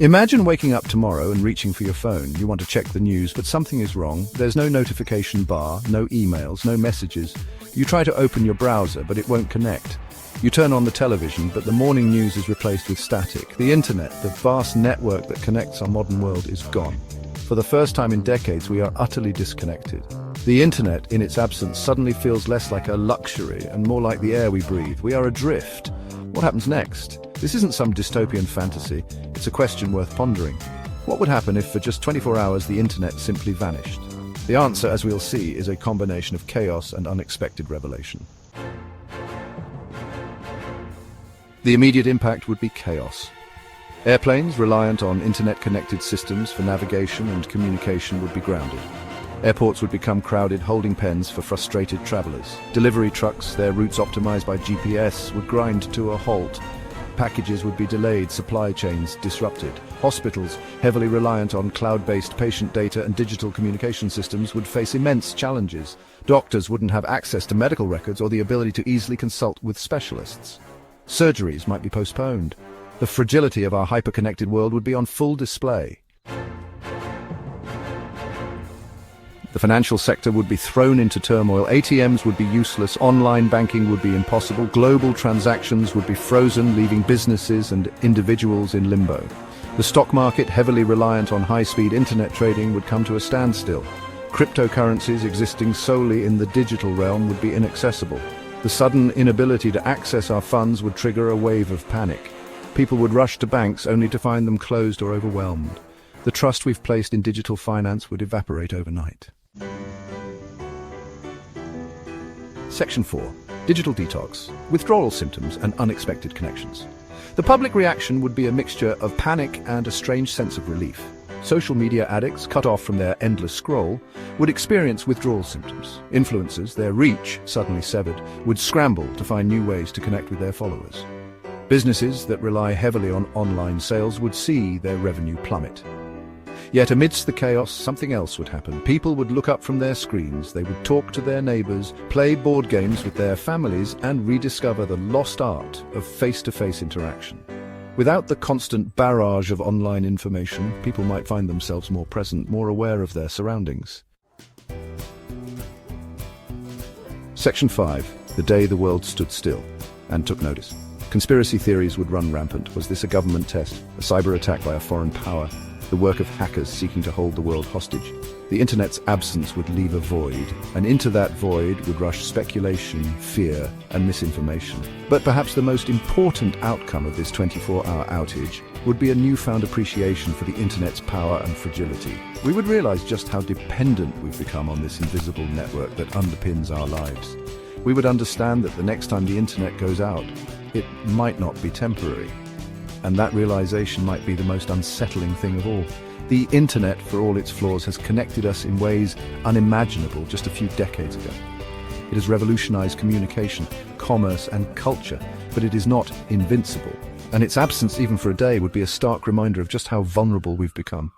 Imagine waking up tomorrow and reaching for your phone. You want to check the news, but something is wrong. There's no notification bar, no emails, no messages. You try to open your browser, but it won't connect. You turn on the television, but the morning news is replaced with static. The internet, the vast network that connects our modern world, is gone. For the first time in decades, we are utterly disconnected. The internet, in its absence, suddenly feels less like a luxury and more like the air we breathe. We are adrift. What happens next? This isn't some dystopian fantasy. It's a question worth pondering. What would happen if for just 24 hours the internet simply vanished? The answer, as we'll see, is a combination of chaos and unexpected revelation. The immediate impact would be chaos. Airplanes reliant on internet-connected systems for navigation and communication would be grounded. Airports would become crowded holding pens for frustrated travelers. Delivery trucks, their routes optimized by GPS, would grind to a halt. Packages would be delayed, supply chains disrupted. Hospitals, heavily reliant on cloud-based patient data and digital communication systems, would face immense challenges. Doctors wouldn't have access to medical records or the ability to easily consult with specialists. Surgeries might be postponed. The fragility of our hyper-connected world would be on full display. The financial sector would be thrown into turmoil. ATMs would be useless. Online banking would be impossible. Global transactions would be frozen, leaving businesses and individuals in limbo. The stock market, heavily reliant on high-speed internet trading, would come to a standstill. Cryptocurrencies existing solely in the digital realm would be inaccessible. The sudden inability to access our funds would trigger a wave of panic. People would rush to banks only to find them closed or overwhelmed. The trust we've placed in digital finance would evaporate overnight. Section 4. Digital detox, withdrawal symptoms and unexpected connections. The public reaction would be a mixture of panic and a strange sense of relief. Social media addicts, cut off from their endless scroll, would experience withdrawal symptoms. Influencers, their reach suddenly severed, would scramble to find new ways to connect with their followers. Businesses that rely heavily on online sales would see their revenue plummet. Yet amidst the chaos, something else would happen. People would look up from their screens, they would talk to their neighbors, play board games with their families, and rediscover the lost art of face-to-face interaction. Without the constant barrage of online information, people might find themselves more present, more aware of their surroundings. Section 5. The day the world stood still and took notice. Conspiracy theories would run rampant. Was this a government test? A cyber attack by a foreign power? The work of hackers seeking to hold the world hostage? The internet's absence would leave a void, and into that void would rush speculation, fear, and misinformation. But perhaps the most important outcome of this 24-hour outage would be a newfound appreciation for the internet's power and fragility. We would realize just how dependent we've become on this invisible network that underpins our lives. We would understand that the next time the internet goes out, it might not be temporary. And that realization might be the most unsettling thing of all. The internet, for all its flaws, has connected us in ways unimaginable just a few decades ago. It has revolutionized communication, commerce, and culture, but it is not invincible. And its absence, even for a day, would be a stark reminder of just how vulnerable we've become.